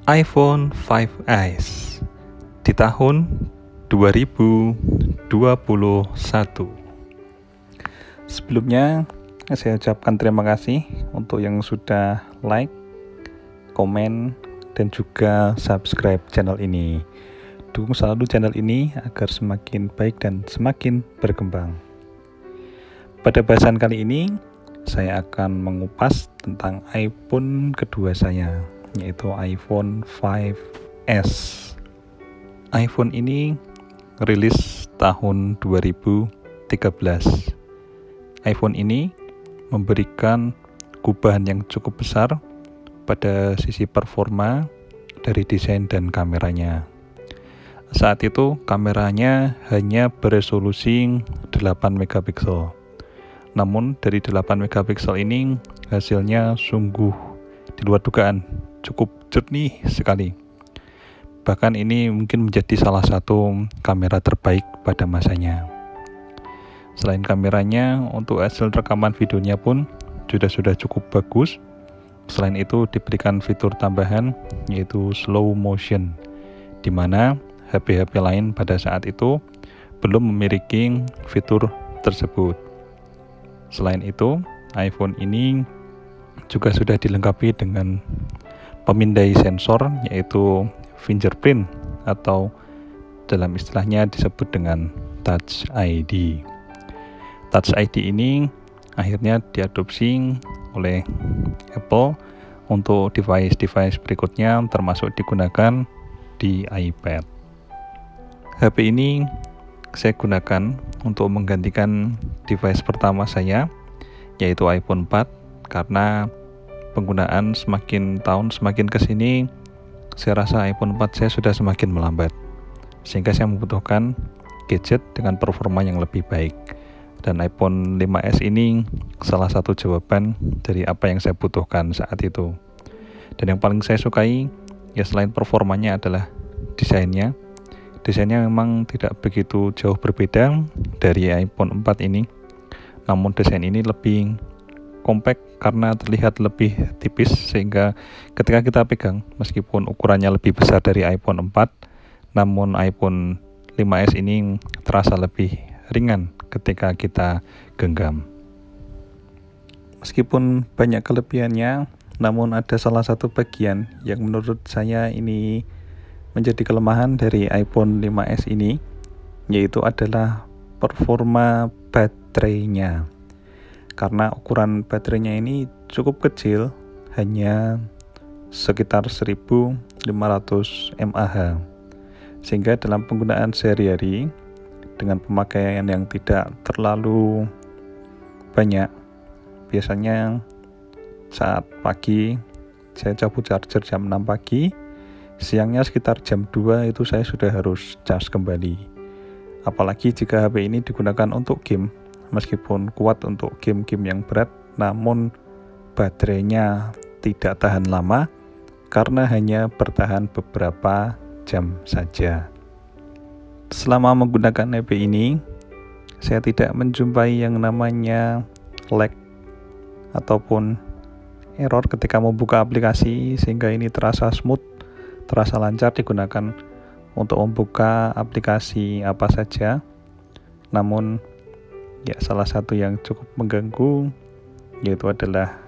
iPhone 5S di tahun 2021. Sebelumnya saya ucapkan terima kasih untuk yang sudah like, komen, dan juga subscribe channel ini. Dukung selalu channel ini agar semakin baik dan semakin berkembang. Pada bahasan kali ini, saya akan mengupas tentang iPhone kedua saya, yaitu iPhone 5S. iPhone ini rilis tahun 2013. iPhone ini memberikan perubahan yang cukup besar pada sisi performa dari desain dan kameranya. Saat itu kameranya hanya beresolusi 8 megapiksel. Namun dari 8 megapiksel ini hasilnya sungguh di luar dugaan, cukup jernih sekali. Bahkan ini mungkin menjadi salah satu kamera terbaik pada masanya. Selain kameranya, untuk hasil rekaman videonya pun sudah cukup bagus. Selain itu diberikan fitur tambahan yaitu slow motion, di mana HP-HP lain pada saat itu belum memiliki fitur tersebut. Selain itu, iPhone ini juga sudah dilengkapi dengan pemindai sensor yaitu fingerprint atau dalam istilahnya disebut dengan Touch ID. Touch ID ini akhirnya diadopsi oleh Apple untuk device-device berikutnya, termasuk digunakan di iPad. HP ini saya gunakan untuk menggantikan device pertama saya, yaitu iPhone 4, karena penggunaan semakin tahun semakin kesini, saya rasa iPhone 4 saya sudah semakin melambat, sehingga saya membutuhkan gadget dengan performa yang lebih baik. Dan iPhone 5S ini salah satu jawaban dari apa yang saya butuhkan saat itu. Dan yang paling saya sukai, ya selain performanya adalah desainnya. Desainnya memang tidak begitu jauh berbeda dari iPhone 4 ini. Namun desain ini lebih compact karena terlihat lebih tipis, sehingga ketika kita pegang, meskipun ukurannya lebih besar dari iPhone 4, namun iPhone 5S ini terasa lebih ringan ketika kita genggam. Meskipun banyak kelebihannya, namun ada salah satu bagian yang menurut saya ini menjadi kelemahan dari iPhone 5S ini, yaitu adalah performa baterainya. Karena ukuran baterainya ini cukup kecil, hanya sekitar 1500 mAh. Sehingga dalam penggunaan sehari-hari dengan pemakaian yang tidak terlalu banyak, biasanya saat pagi saya cabut charger jam 6 pagi, siangnya sekitar jam 2 itu saya sudah harus cas kembali. Apalagi jika HP ini digunakan untuk game, meskipun kuat untuk game-game yang berat, namun baterainya tidak tahan lama karena hanya bertahan beberapa jam saja. Selama menggunakan HP ini, saya tidak menjumpai yang namanya lag ataupun error ketika membuka aplikasi, sehingga ini terasa smooth, terasa lancar digunakan untuk membuka aplikasi apa saja. Namun ya salah satu yang cukup mengganggu yaitu adalah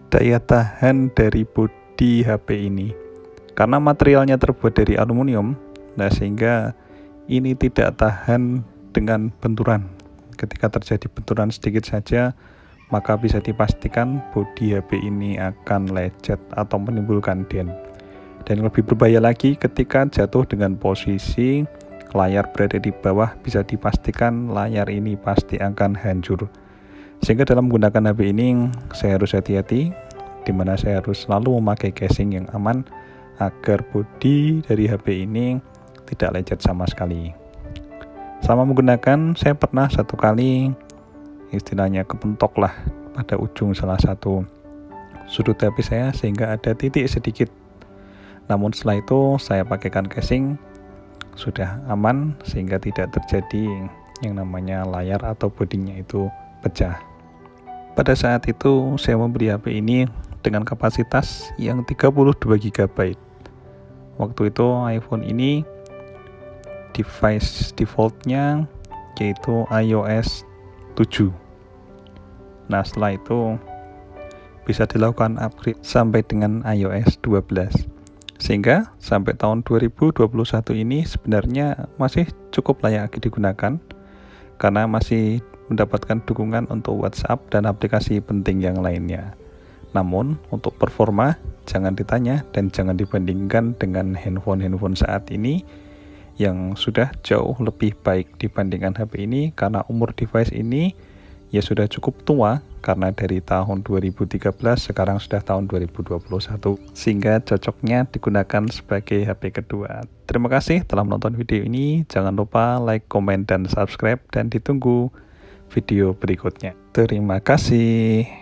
daya tahan dari bodi HP ini. Karena materialnya terbuat dari aluminium, sehingga ini tidak tahan dengan benturan. Ketika terjadi benturan sedikit saja, maka bisa dipastikan bodi HP ini akan lecet atau menimbulkan dent. Dan lebih berbahaya lagi, ketika jatuh dengan posisi layar berada di bawah, bisa dipastikan layar ini pasti akan hancur. Sehingga dalam menggunakan HP ini saya harus hati-hati, di mana saya harus selalu memakai casing yang aman agar bodi dari HP ini tidak lecet sama sekali. Sama menggunakan, saya pernah satu kali istilahnya kepentok lah pada ujung salah satu sudut HP saya, sehingga ada titik sedikit. Namun setelah itu saya pakaikan casing, sudah aman, sehingga tidak terjadi yang namanya layar atau bodinya itu pecah. Pada saat itu saya membeli HP ini dengan kapasitas yang 32 GB. Waktu itu iPhone ini device defaultnya yaitu iOS 7. Nah, setelah itu bisa dilakukan upgrade sampai dengan iOS 12. Sehingga sampai tahun 2021 ini sebenarnya masih cukup layak digunakan karena masih mendapatkan dukungan untuk WhatsApp dan aplikasi penting yang lainnya. Namun untuk performa jangan ditanya dan jangan dibandingkan dengan handphone saat ini yang sudah jauh lebih baik dibandingkan HP ini, karena umur device ini ya sudah cukup tua karena dari tahun 2013 sekarang sudah tahun 2021, sehingga cocoknya digunakan sebagai HP kedua. Terima kasih telah menonton video ini. Jangan lupa like, komen, dan subscribe, dan ditunggu video berikutnya. Terima kasih.